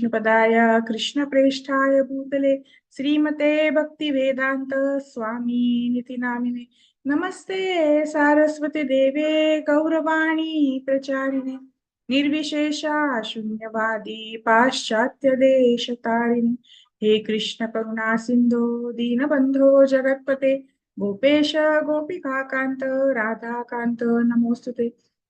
विष्णुपदाय कृष्णप्रेष्ठाय भूतले श्रीमते भक्तिवेदांत स्वामी निति नामिने नमस्ते सारस्वती देवे गौरवाणी प्रचारिणे निर्विशेषा शून्यवादी पाश्चात्य देशतारिणे हे कृष्ण करुणा सिंधो दीनबंधो जगत्पते गोपेश गोपिकाकांत राधाकांत नमोस्तुते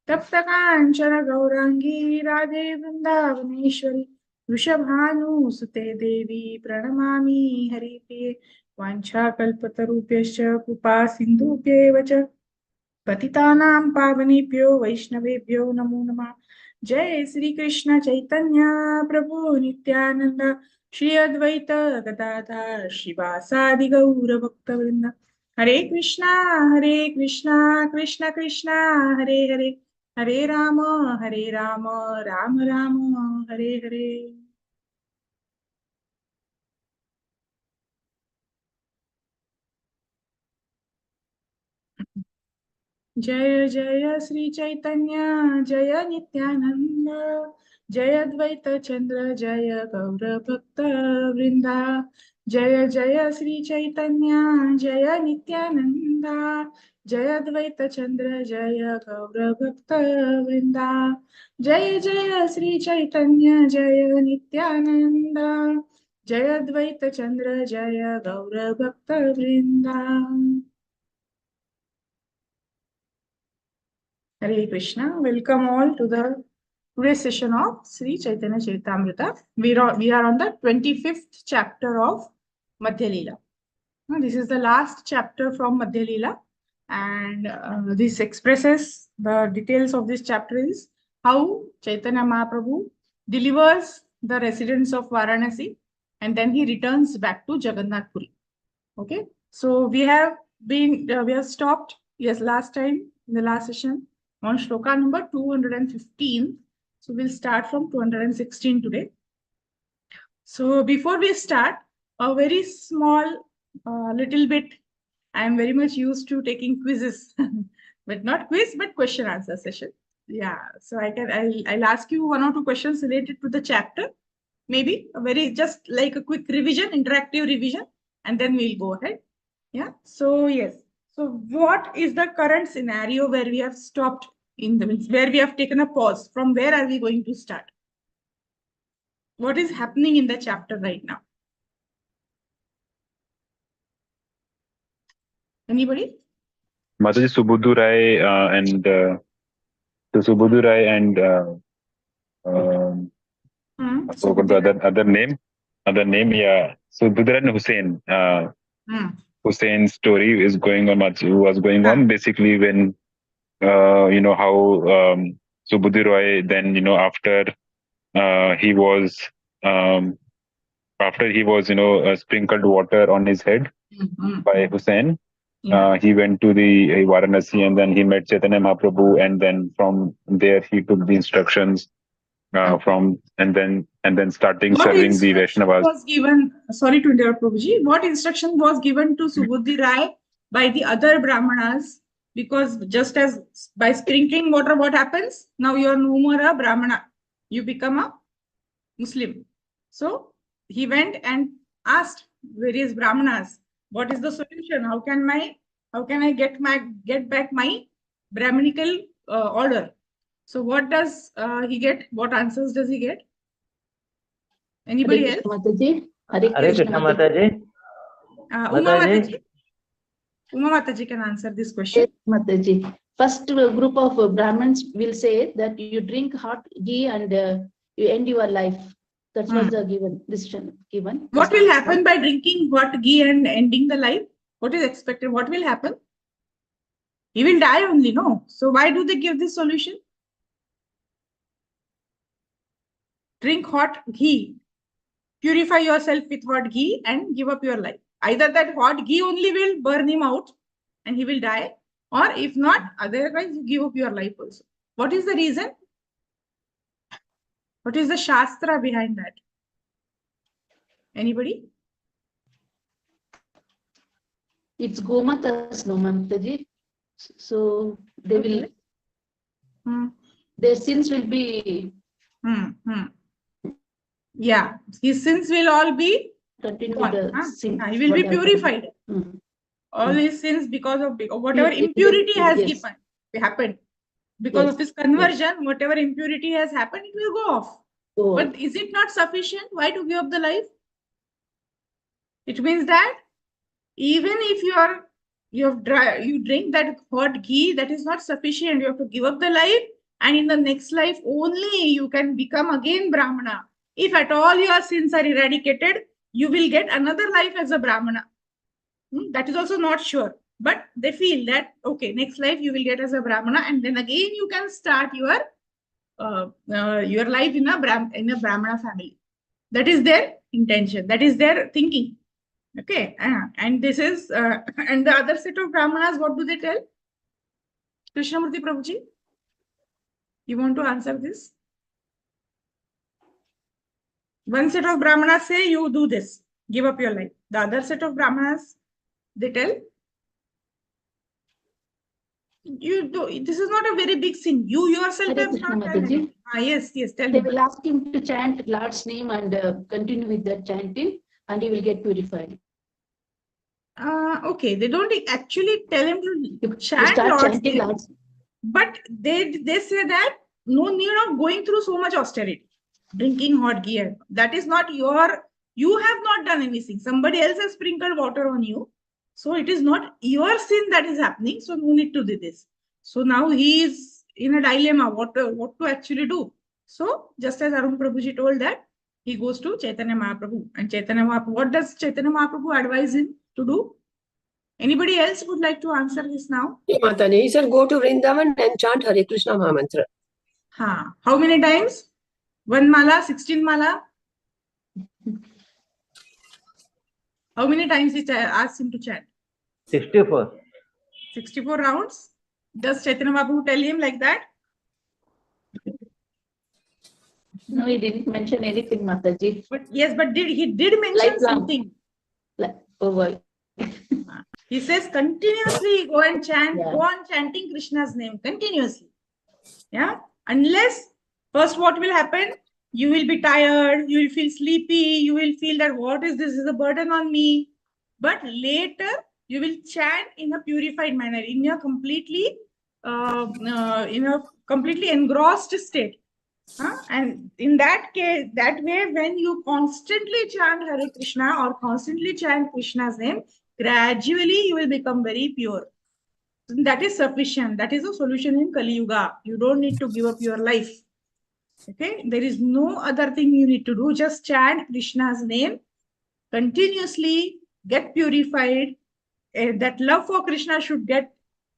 तप्त कांचन गौरांगी राधे वृंदावनेश्वरी वृषभानुसुते देवी प्रणमामि हरिप्रिये वाञ्छाकल्पतरुभ्यश्च कृपा सिन्धुभ्येव च पतितानां पावनेभ्यो वैष्णवेभ्यो नमो नमः। जय श्री कृष्ण चैतन्य प्रभु नित्यानंद श्री अद्वैत गदाधर श्रीवासादि गौर भक्तवृंद हरे कृष्णा कृष्ण कृष्णा हरे हरे हरे राम राम राम हरे हरे। जय जय श्री चैतन्य जय नित्यानंद जय अद्वैत चंद्र जय गौर भक्त वृंदा जय जय श्री चैतन्य जय नित्यानंद जय अद्वैत चंद्र जय गौर भक्त वृंदा जय जय श्री चैतन्य जय नित्यानंद जय अद्वैत चंद्र जय गौर भक्त वृंदा। Hare Krishna. Welcome all to the today's session of Sri Chaitanya Charitamrita. We are on the 25th chapter of Madhya Lila. Now, this is the last chapter from Madhya Lila, and this expresses the details of this chapter is how Chaitanya Mahaprabhu delivers the residents of Varanasi and then he returns back to Jagannath Puri. Okay, so we have stopped last time in the last session on shloka number 215. So we'll start from 216 today. So before we start, a very small little bit, I am very much used to taking quizzes, but not quiz, but question answer session. Yeah, so I'll ask you one or two questions related to the chapter, maybe a very just like a quick revision, interactive revision, and then we'll go ahead. Yeah, so yes. So what is the current scenario where we have stopped where we have taken a pause? From where are we going to start? What is happening in the chapter right now? Anybody? Mataji Subudhu Rai and Subudhu Rai and I forgot the other name. Yeah. So Subudhu and Hussein. Hussein's story is going on. Was going on basically when how Subudhu Roy then after he was sprinkled water on his head by Hussein. He went to the Varanasi and then he met Chaitanya Mahaprabhu, and then from there he took the instructions and then starting serving the Vaishnavas. Was given, sorry to interrupt, Prabhuji. What instruction was given to Subudhi Rai by the other Brahmanas? Because just as by sprinkling water, what happens? Now you are no more a Brahmana. You become a Muslim. So he went and asked various Brahmanas, what is the solution? How can I get back my Brahminical order? So what does he get? What answers does he get? Anybody else? Hare Krishna Mataji. Uma Mataji can answer this question. Yes, Mataji. First group of Brahmins will say that you drink hot ghee and you end your life. That was the decision given. What will happen by drinking hot ghee and ending the life? What is expected? What will happen? He will die only, no? So why do they give this solution? Drink hot ghee. Purify yourself with hot ghee and give up your life. Either that hot ghee only will burn him out and he will die, or if not, otherwise you give up your life also. What is the reason? What is the Shastra behind that? Anybody? It's Gomatas, no, Mataji. So they will, their sins will be Yeah, his sins will all be Continue gone. with the sin. He will be whatever. purified. Mm. All his sins because of whatever Yes, impurity has yes. happened. Because Yes, of his conversion, whatever impurity has happened, it will go off. Oh, But is it not sufficient? Why to give up the life? It means that even if you drink that hot ghee, that is not sufficient. You have to give up the life, and in the next life only you can become again Brahmana. If at all your sins are eradicated, you will get another life as a Brahmana. That is also not sure. But they feel that, okay, next life you will get as a Brahmana, and then again you can start your life in a Brahmana family. That is their intention. That is their thinking. Okay, and this is and the other set of Brahmanas. What do they tell? Krishnamurti Prabhuji, you want to answer this? One set of Brahmanas say you do this, give up your life. The other set of Brahmanas, they tell you do. This is not a very big sin. You yourself Hare have Krishna, not done Mataji. anything. Yes, tell They me. will ask him to chant Lord's name and continue with that chanting, and he will get purified. Okay, they don't actually tell him to You chant start Lord's chanting name, Lord's. but they say that no need of going through so much austerity, drinking hot ghee. That is not you have not done anything. Somebody else has sprinkled water on you. So it is not your sin that is happening. So no need to do this. So now he is in a dilemma, what to actually do. So just as Arun Prabhuji told that, he goes to Chaitanya Mahaprabhu. And Chaitanya Mahaprabhu, what does Chaitanya Mahaprabhu advise him to do? Anybody else would like to answer this now? Mataji, he said go to Vrindavan and chant Hare Krishna Mahamantra. How many times? 1 mala, 16 mala? How many times he asked him to chant? 64. 64 rounds? Does Chaitanya Mahaprabhu tell him like that? No, he didn't mention anything, Mataji. But yes, but he did mention Lifelong. something. Oh boy. He says continuously go and chant, Yeah. go on chanting Krishna's name continuously. Yeah. Unless first what will happen? You will be tired, you will feel sleepy, you will feel that what is this? Is a burden on me. But later you will chant in a purified manner, in a completely engrossed state. And in that case, that way, when you constantly chant Hare Krishna or constantly chant Krishna's name, gradually you will become very pure. That is sufficient. That is a solution in Kali Yuga. You don't need to give up your life. Okay, there is no other thing you need to do. Just chant Krishna's name continuously, get purified. That love for Krishna should get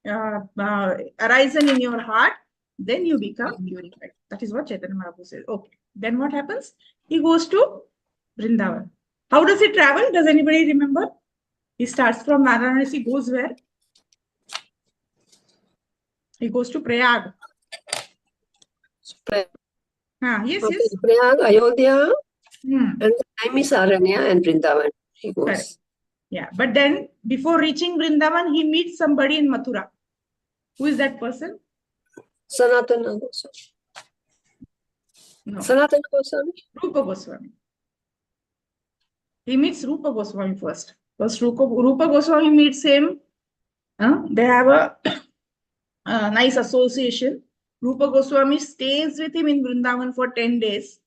arisen in your heart. Then you become purified. That is what Chaitanya Mahaprabhu says. Okay, then what happens? He goes to Vrindavan. How does he travel? Does anybody remember? He starts from Varanasi, goes where? He goes to Prayag. Yes. Prayag, Ayodhya, Hmm. and the time is Aranya and Vrindavan. He goes. Correct. Yeah, but then before reaching Vrindavan, he meets somebody in Mathura. Who is that person? Sanatana Goswami. No. Sanatana Goswami. Rupa Goswami. He meets Rupa Goswami first. First, Rupa Goswami meets him. They have a nice association. Rupa Goswami stays with him in Vrindavan for 10 days.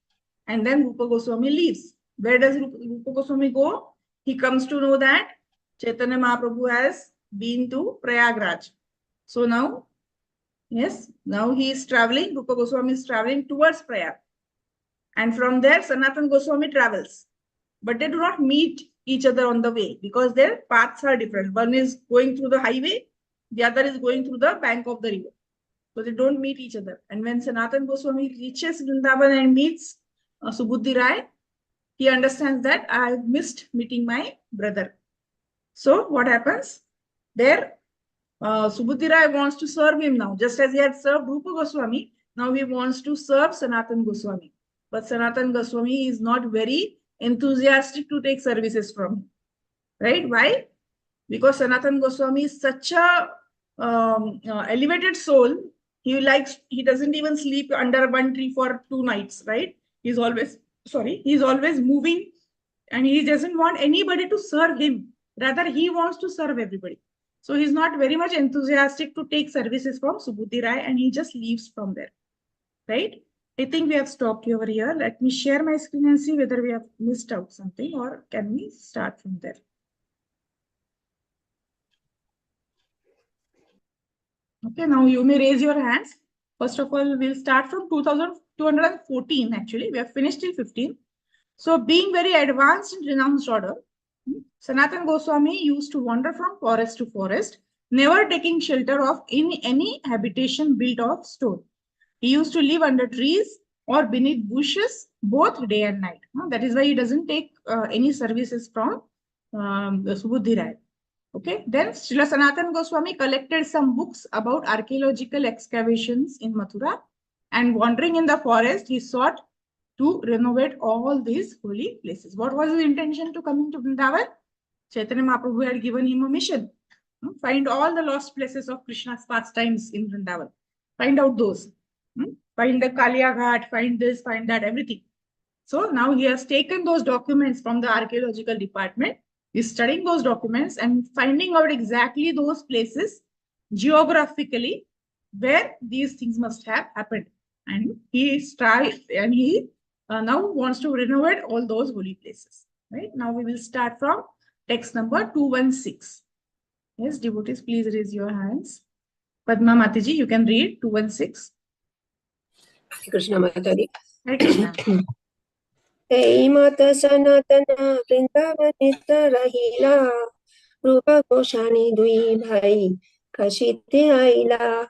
And then Rupa Goswami leaves. Where does Rupa Goswami go? He comes to know that Chaitanya Mahaprabhu has been to Prayagraj. So now, yes, now he is traveling. Rupa Goswami is traveling towards Prayag. And from there, Sanatana Goswami travels. But they do not meet each other on the way because their paths are different. One is going through the highway, the other is going through the bank of the river. So they don't meet each other. And when Sanatana Goswami reaches Vrindavan and meets Subudhi Rai, he understands that I missed meeting my brother. So what happens? There, Subudhi Rai wants to serve him now. Just as he had served Rupa Goswami, now he wants to serve Sanatana Goswami. But Sanatana Goswami is not very enthusiastic to take services from him. Right? Why? Because Sanatana Goswami is such a elevated soul. He doesn't even sleep under one tree for 2 nights, right? He's always sorry, he's always moving and he doesn't want anybody to serve him. Rather, he wants to serve everybody. So he's not very much enthusiastic to take services from Subhuti Rai and he just leaves from there. Right? I think we have stopped over here. Let me share my screen and see whether we have missed out something or can we start from there. Okay, now you may raise your hands. First of all, we'll start from 2214 actually. We have finished till 15. So being very advanced in renounced order, Sanatana Goswami used to wander from forest to forest, never taking shelter of any habitation built of stone. He used to live under trees or beneath bushes both day and night. That is why he doesn't take any services from the Subhuti Rai. Okay, then Srila Sanatana Goswami collected some books about archaeological excavations in Mathura, and wandering in the forest, he sought to renovate all these holy places. What was his intention to coming to Vrindavan? Chaitanya Mahaprabhu had given him a mission. Find all the lost places of Krishna's pastimes in Vrindavan. Find out those. Find the Kalia Ghat, find this, find that, everything. So now he has taken those documents from the archaeological department. He's studying those documents and finding out exactly those places geographically where these things must have happened. And he strives and he now wants to renovate all those holy places. Right? Now we will start from text number 216. Yes, devotees, please raise your hands. Padma Mataji, you can read 216. Hare Krishna Mataji. Hare Krishna. Hey Mata Sanatana Vrindavanita Rahila Rupa Goshani Dui Bhai Kashite Aila.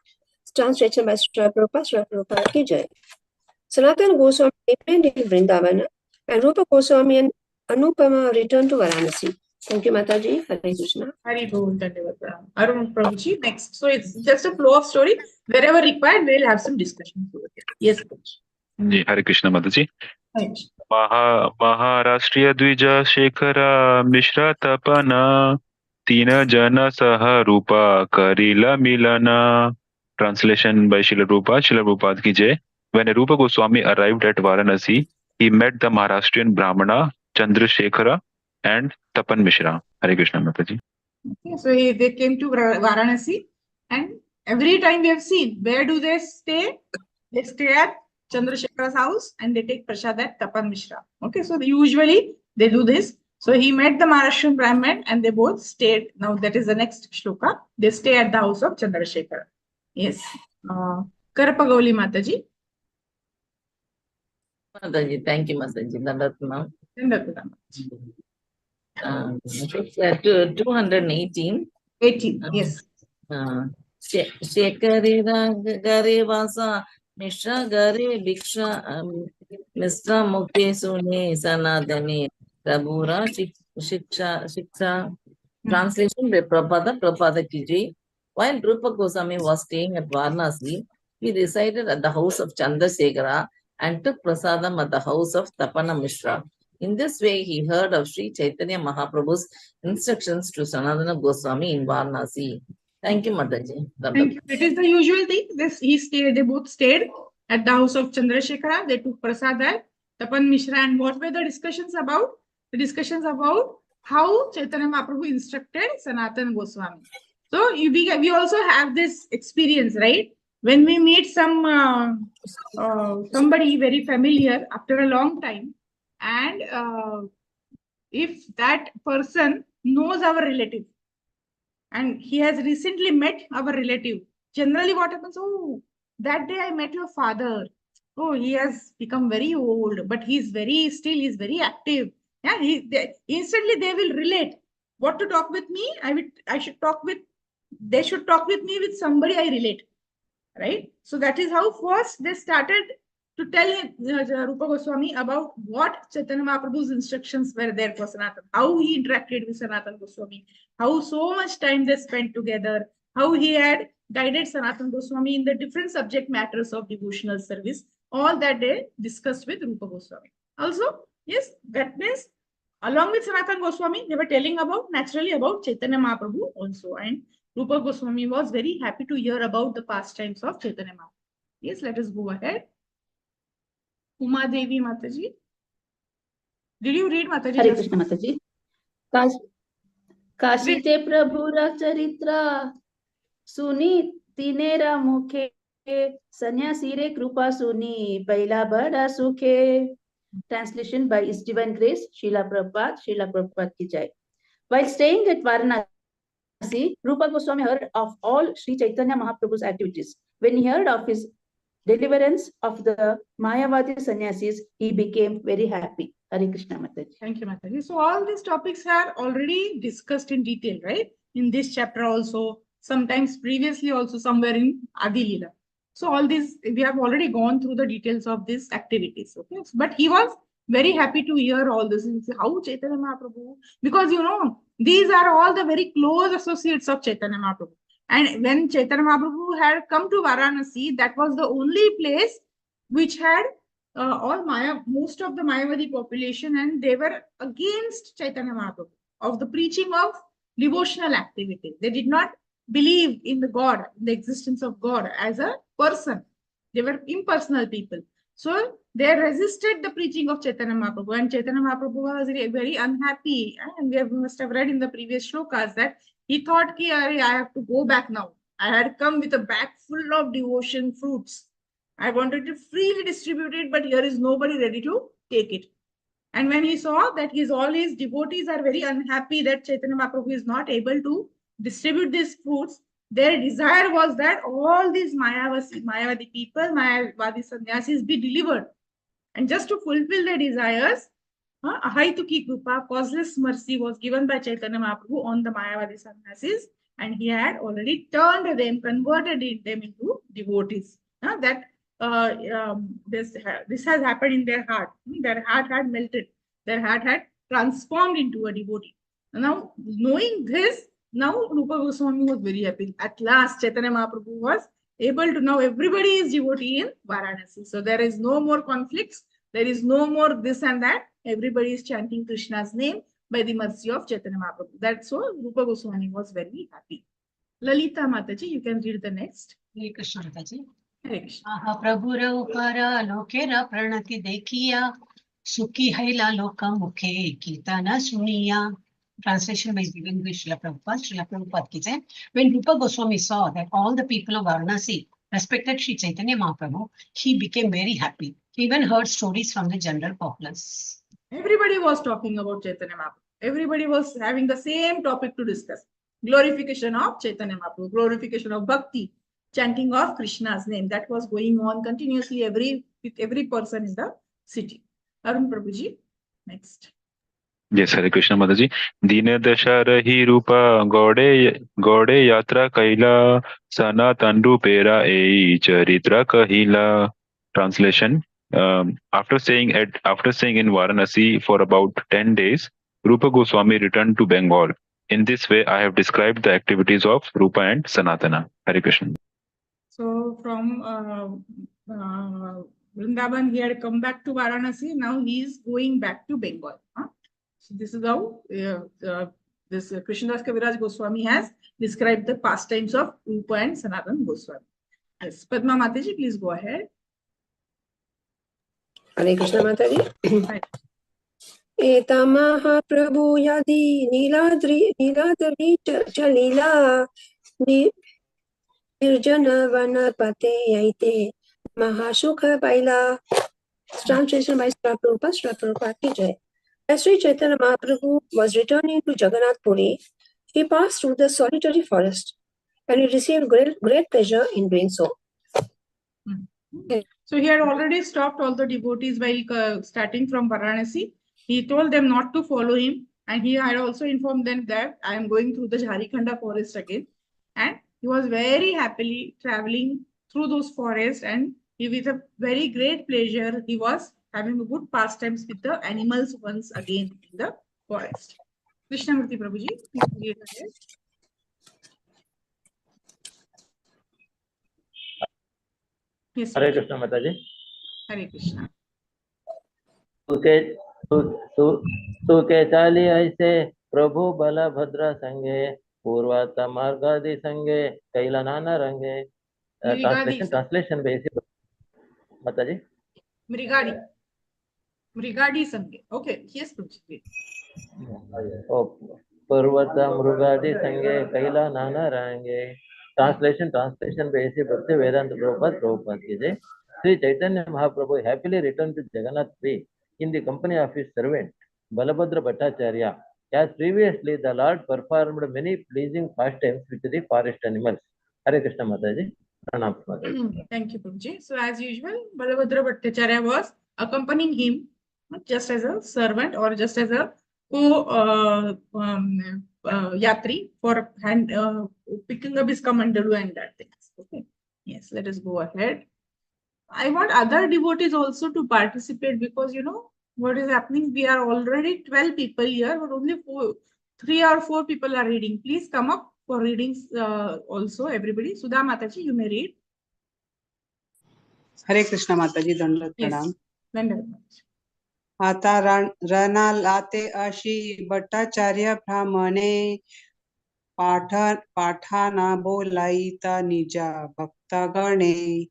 Translation by Srila Prabhupada ki jai. Sanatana Goswami remained in Vrindavan and Rupa Goswami and Anupama returned to Varanasi. Thank you, Mataji. Hare Krishna. Hari Bol, Arun Prabhuji, next. So it's just a flow of story. Wherever required, we'll have some discussion. Yes, Prabhuji. जी हरे कृष्ण माताजी Right. महाराष्ट्रीय द्विज शेखर मिश्र तपन तीन जन सह रूपा करिला मिलन. Translation by Srila Prabhupada ki jai. When Rupa Goswami arrived at Varanasi, he met the Maharashtrian Brahmana Chandrasekhara and Tapan Mishra. Hare Krishna Mataji. Okay, so they came to Varanasi, and every time we have seen, where do they stay? They stay at Chandrasekhara's house and they take prasad at Tapan Mishra. Okay, so usually they do this. So he met the Maharashtrian Brahmin and they both stayed. Now that is the next shloka. They stay at the house of Chandrasekhara. Yes. Karapagauli Mataji. Mataji, thank you, Mataji. Dandatma. 218. 18, yes. Shekari Gare Vasa Mishra Gare Bhiksha Misra Mukti Sune Sanadani Prabhura Shiksha. Translation by Prabhupada ki jai. While Rupa Goswami was staying at Varanasi, he resided at the house of Chandrasekhara and took prasadam at the house of Tapana Mishra. In this way, he heard of Sri Chaitanya Mahaprabhu's instructions to Sanatana Goswami in Varanasi. Thank you, Mataji. Thank you. It is the usual thing. They both stayed at the house of Chandrasekhara. They took prasad at Tapan Mishra. And what were the discussions about? The discussions about how Chaitanya Mahaprabhu instructed Sanatana Goswami. So we also have this experience, right? When we meet somebody very familiar after a long time, and if that person knows our relative and he has recently met our relative, generally what happens? Oh, that day I met your father. Oh, he has become very old, but he's very active. Yeah, instantly they will relate. What to talk with me? They should talk with me with somebody I relate. Right? So that is how first they started to tell Rupa Goswami about what Chaitanya Mahaprabhu's instructions were there for Sanatana, how he interacted with Sanatana Goswami, how so much time they spent together, how he had guided Sanatana Goswami in the different subject matters of devotional service. All that they discussed with Rupa Goswami. Also, yes, that means along with Sanatana Goswami, they were telling naturally about Chaitanya Mahaprabhu also. And Rupa Goswami was very happy to hear about the pastimes of Chaitanya Mahaprabhu. Yes, let us go ahead. Uma Devi Mataji. Did you read, Mataji? Hare just Krishna now? Mataji. Kashi ते प्रभुरा चरित्र सुनी तिनेरा मुखे सन्यासी रे कृपा सुनी पहला बड़ा सुखे. Translation by His Divine Grace, Srila Prabhupada ki jai. While staying at Varanasi, Rupa Goswami heard of all Sri Chaitanya Mahaprabhu's activities. When he heard of his deliverance of the Mayavadi sannyasis, he became very happy. Hare Krishna Mataji. Thank you, Mataji. So all these topics are already discussed in detail, right? In this chapter also, sometimes previously also somewhere in Adi Lila. So all these, we have already gone through the details of these activities, okay? But he was very happy to hear all this. And say, how Chaitanya Mahaprabhu? Because, you know, these are all the very close associates of Chaitanya Mahaprabhu. And when Chaitanya Mahaprabhu had come to Varanasi, that was the only place which had most of the Mayavadi population, and they were against Chaitanya Mahaprabhu of the preaching of devotional activity. They did not believe in the God, the existence of God as a person. They were impersonal people. So they resisted the preaching of Chaitanya Mahaprabhu, and Chaitanya Mahaprabhu was very unhappy. And we must have read in the previous shlokas that he thought, ki, I have to go back now. I had come with a bag full of devotion fruits. I wanted to freely distribute it, but here is nobody ready to take it. And when he saw that all his devotees are very unhappy that Chaitanya Mahaprabhu is not able to distribute these fruits, their desire was that all these Mayavadi people, Mayavadi sannyasis be delivered. And just to fulfill their desires, Ahaituki Krupa, causeless mercy was given by Chaitanya Mahaprabhu on the Mayavadi sannyasis, and he had already turned them, converted them into devotees. This has happened in their heart. Their heart had melted. Their heart had transformed into a devotee. Now, knowing this, now Rupa Goswami was very happy. At last, Chaitanya Mahaprabhu was able to, now everybody is devotee in Varanasi. So there is no more conflicts. There is no more this and that. Everybody is chanting Krishna's name by the mercy of Chaitanya Mahaprabhu. That's so Rupa Goswami was very happy. Lalita Mataji, you can read the next. Hare Krishna Mataji. Hare Krishna. महाप्रभुर उपरा लोकेर प्रणति देखिया सुखी हैला लोक मुखे कीर्तन सुनिया. Translation by Srila Prabhupada ki jai. When Rupa Goswami saw that all the people of Varanasi respected Sri Chaitanya Mahaprabhu, he became very happy. He even heard stories from the general populace. Everybody was talking about Chaitanya Mahaprabhu. Everybody was having the same topic to discuss. Glorification of Chaitanya Mahaprabhu, glorification of Bhakti, chanting of Krishna's name. That was going on continuously with every person in the city. Arun Prabhuji, next. Yes, Hare Krishna Mataji. Dine dasharahi rupa gaude yatra kaila sanatan rupera ei charitra kahila. Translation. After staying in Varanasi for about 10 days, Rupa Goswami returned to Bengal. In this way, I have described the activities of Rupa and Sanatana. Hare Krishna. So from Vrindavan, he had come back to Varanasi. Now he is going back to Bengal. So this is how this Krishnadas Kaviraj Goswami has described the pastimes of Rupa and Sanatan Goswami. Yes, Padma Mataji, please go ahead. Hare Krishna Mataji. Eta Mahaprabhu yadi Niladri Chalila Nirjana Vanapate Yaite Mahasukha Baila. Translation by Prabhupada ki jai. As Sri Chaitanya Mahaprabhu was returning to Jagannath Puri, he passed through the solitary forest, and he received great pleasure in doing so. So he had already stopped all the devotees while starting from Varanasi. He told them not to follow him, and he had also informed them that I am going through the Jharikhanda forest again. And he was very happily traveling through those forests, and with a very great pleasure, he was having a good pastimes with the animals once again in the forest. Krishnamurti Prabhuji, please read ahead. Yes, Hare Krishna Mataji. Hare Krishna. सुके चाली ऐसे प्रभु बलभद्र संगे पूर्वत मार्गादि संगे कैला नाना रंगे. Translation by Mataji. Mrigadi. Mrigadi Sange. Okay, yes, Prabhuji. Oh, Parvata Mrugadi Sange Kaila Nana Range. Translation by A.C. Bhakti Vedanta Prabhupada ki jai. Sri Chaitanya Mahaprabhu happily returned to Jagannath Puri in the company of his servant Balabhadra Bhattacharya. As previously, the Lord performed many pleasing pastimes with the forest animals. Hare Krishna Mataji. Pranam Mataji. Thank you, Prabhuji. So, as usual, Balabhadra Bhattacharya was accompanying him just as a servant or just as a yatri for picking up his kamandalu and that things. Okay. Yes, let us go ahead. I want other devotees also to participate because you know what is happening. We are already 12 people here, but only 3 or 4 people are reading. Please come up for readings also, everybody. Sudha Mataji, you may read. Hare Krishna Mataji, Dandavat Pranam. Dandavat. आता रणा लाते अशी भट्टाचार्य ब्राह्मणे पाठाना बोलाईता निजा भक्तगणे.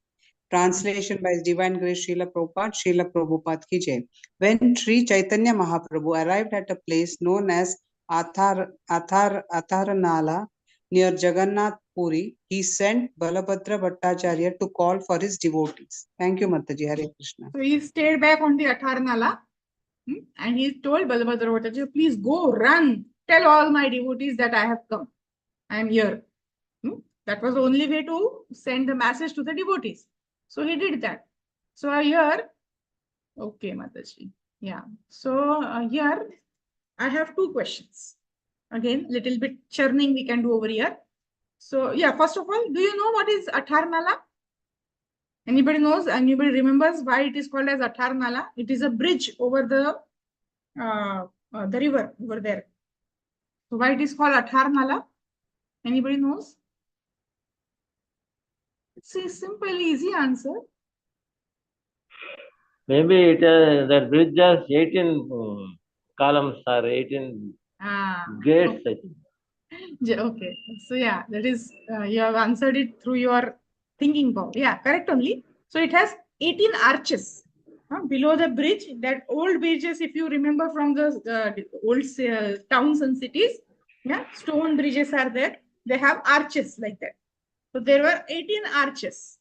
Translation by His Divine Grace Srila Prabhupada ki jai. When Sri Chaitanya Mahaprabhu arrived at a place known as Atharanala near Jagannath Puri, he sent Balabhadra Bhattacharya to call for his devotees. Thank you, Mataji. Hare Krishna. So he stayed back on the Atharanala and he told Balabhadra Bhattacharya, please go, run, tell all my devotees that I have come. I am here. That was the only way to send the message to the devotees. So he did that. So here, okay, Mataji. Yeah. So here I have 2 questions. Again, little bit churning we can do over here. So yeah, first of all, do you know what is Atharanala? Anybody knows? Anybody remembers why it is called as Atharanala? It is a bridge over the river over there. So why it is called Atharanala? Anybody knows? It's a simple, easy answer. Maybe it that bridge has 18 columns or 18 gates. Okay. So yeah, that is you have answered it through your thinking power. Yeah, correct only. So it has 18 arches below the bridge. That old bridges, if you remember from the old towns and cities, yeah, stone bridges are there. They have arches like that. So there were 18 arches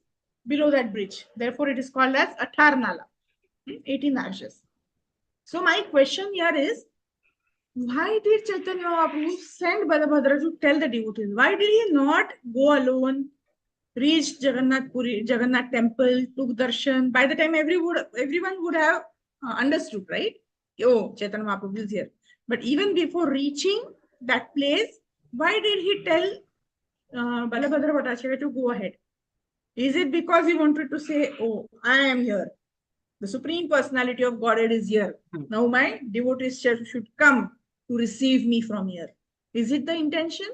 below that bridge. Therefore, it is called as Atharanala. 18 arches. So my question here is, why did Chaitanya Mahaprabhu send Balabhadra to tell the devotees? Why did he not go alone, reach Jagannath Puri, Jagannath temple, took darshan? By the time everyone would have understood, right? Oh, Chaitanya Mahaprabhu is here. But even before reaching that place, why did he tell Balabhadra Bhattacharya to go ahead? Is it because he wanted to say, oh, I am here. The Supreme Personality of Godhead is here. Now my devotees should come to receive me from here. Is it the intention?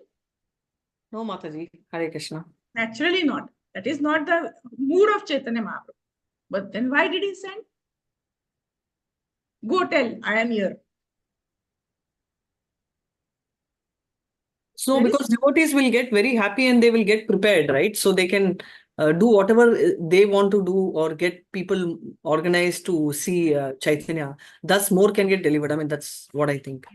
No, Mataji. Hare Krishna. Naturally not. That is not the mood of Chaitanya Mahaprabhu. But then why did he send? Go tell, I am here. So because devotees will get very happy and they will get prepared, right? So they can do whatever they want to do or get people organized to see Chaitanya. Thus more can get delivered. I mean, that's what I think.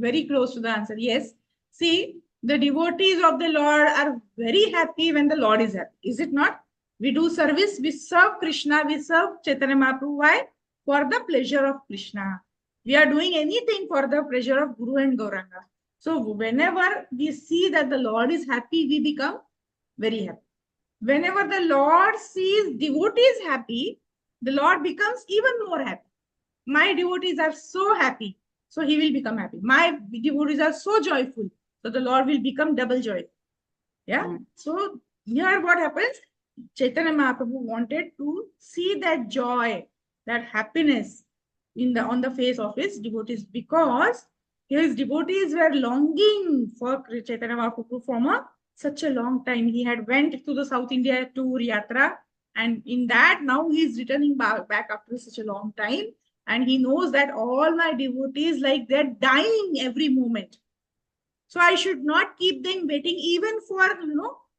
Very close to the answer. Yes. See, the devotees of the Lord are very happy when the Lord is happy. Is it not? We do service, we serve Krishna, we serve Chaitanya Mahaprabhu. Why? For the pleasure of Krishna. We are doing anything for the pleasure of Guru and Gauranga. So whenever we see that the Lord is happy, we become very happy. Whenever the Lord sees devotees happy, the Lord becomes even more happy. My devotees are so happy, so he will become happy. My devotees are so joyful, so the Lord will become double joyful. Yeah. So here what happens? Chaitanya Mahaprabhu wanted to see that joy, that happiness on the face of his devotees, because his devotees were longing for Chaitanya Mahaprabhu from such a long time. He had went to the South India tour yatra, and in that now he is returning back after such a long time, and he knows that all my devotees, like, they're dying every moment. So I should not keep them waiting even for,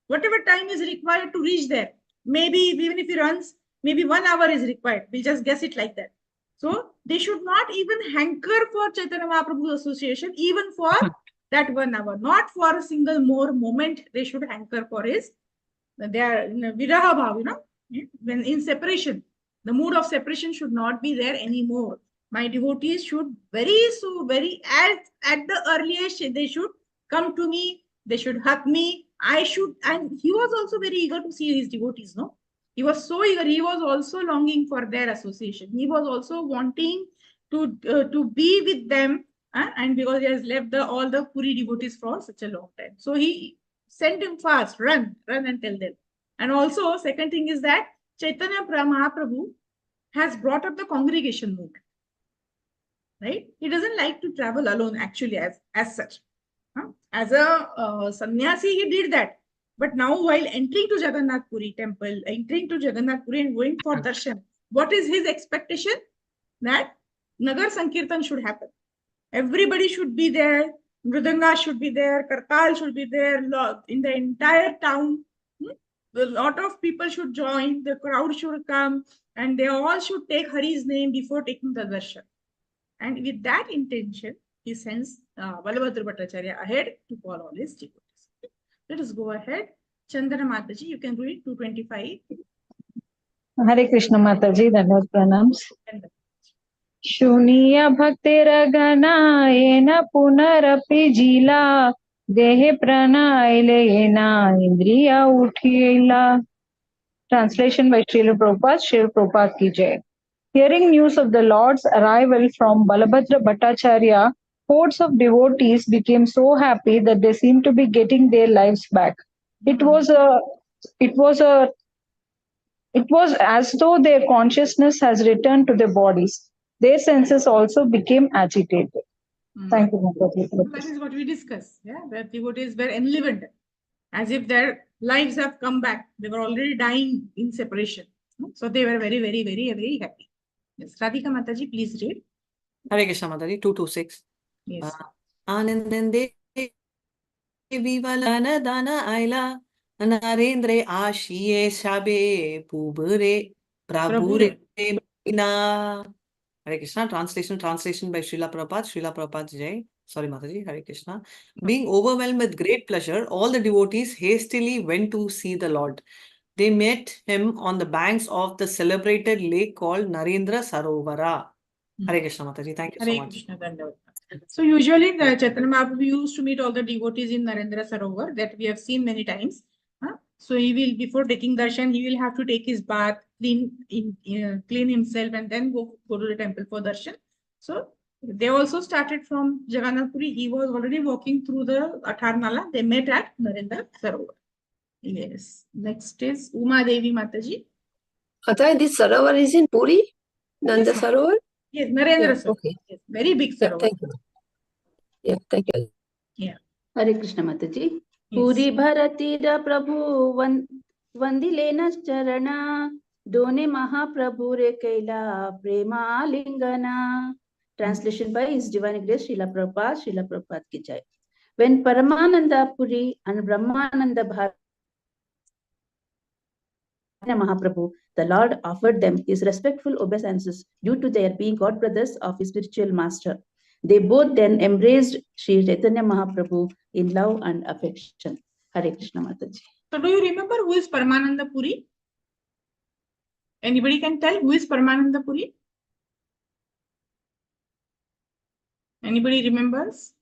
whatever time is required to reach there. Maybe even if he runs, maybe 1 hour is required. We'll just guess it like that. So they should not even hanker for Chaitanya Mahaprabhu's association, even for that 1 hour, not for a single more moment. They should hanker for his, their viraha bhav, when in separation, the mood of separation should not be there anymore. My devotees should at the earliest, they should come to me, they should hug me. And he was also very eager to see his devotees, no? He was so eager. He was also longing for their association. He was also wanting to be with them, and because he has left all the Puri devotees for such a long time. So he sent him fast, run and tell them. And also, second thing is that Chaitanya Mahaprabhu has brought up the congregation mood. Right? He doesn't like to travel alone, actually, as such. As a sannyasi, he did that. But now, while entering to Jagannath Puri temple, entering to Jagannath Puri and going for darshan, what is his expectation? That Nagar Sankirtan should happen. Everybody should be there. Mridanga should be there. Kartal should be there. In the entire town, a lot of people should join. The crowd should come, and they all should take Hari's name before taking the darshan. And with that intention, he sends Balabhadra Bhattacharya ahead to call all his devotees. Let us go ahead. Chandana Mataji, you can read 225. Hare Krishna Mataji, Dandavad Pranams. Shuniya bhaktera gana ena punarapi jila dehe pranailena indriya uthila. Translation by Srila Prabhupada, Srila Prabhupada ki jai. Hearing news of the Lord's arrival from Balabhadra Bhattacharya, hordes of devotees became so happy that they seemed to be getting their lives back. It was as though their consciousness has returned to their bodies. Their senses also became agitated. Thank you, Mataji. That is what we discussed. Yeah, that devotees were enlivened, as if their lives have come back. They were already dying in separation. So they were very, very, very, very happy. Yes, Radhika Mataji, please read. Hare Krishna Mataji, 226. Yes. Anandande vivala dana aila narendre ashiye shabe pubure prabhure na. Hare Krishna. Translation by Srila Prabhupada Jai. Sorry Mataji, Hare Krishna. Being overwhelmed with great pleasure, all the devotees hastily went to see the Lord. They met him on the banks of the celebrated lake called Narendra Sarovara. Hare Krishna Mataji, thank you so much. Krishna, so usually the Chaitanya Mahaprabhu used to meet all the devotees in Narendra Sarovar, that we have seen many times. So he will, before taking darshan, he will have to take his bath, clean himself, and then go to the temple for darshan. So they also started from Jagannath Puri. He was already walking through the Atharnala. They met at Narendra Sarovar. Yes. Next is Uma Devi Mataji. Athay, this Sarovar is in Puri? Nanda Yes, Sarovar? Yes, Narendra Sarovar. Okay. Yes, very big Sarovar. Thank you. Yeah, thank you. Yeah. Hare Krishna Mataji. Yes. Puri Bharatira Prabhu Vandilena Charana Done Mahaprabhu Re Kaila Prema Lingana. Translation by His Divine Grace Srila Prabhupada ki jai. When Paramananda Puri and Brahmananda Bharati Mahaprabhu, the Lord offered them his respectful obeisances due to their being god brothers of his spiritual master. They both then embraced Sri Chaitanya Mahaprabhu in love and affection. Hare Krishna Mataji. So do you remember who is Paramananda Puri? Anybody can tell who is Paramananda Puri? Anybody remembers?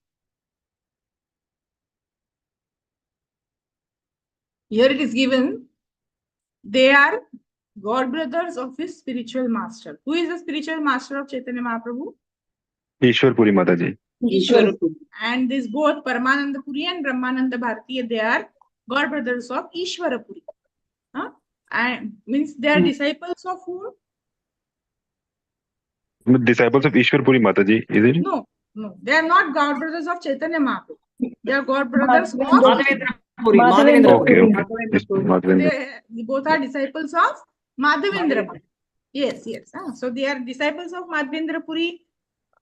Here it is given. They are god brothers of his spiritual master. Who is the spiritual master of Chaitanya Mahaprabhu? Ishwar Puri Mataji. Ishwar. And this both Paramananda Puri and Brahmananda Bharati, they are god brothers of Ishwara Puri. And means they are disciples of who? Disciples of Ishwar Puri Mataji, is it? No, they are not god brothers of Chaitanya Mahaprabhu. They are god brothers of Madhavendra Puri. Yes, Madhavendra. They both are disciples of Madhavendra Puri. Yes. So they are disciples of Madhavendra Puri,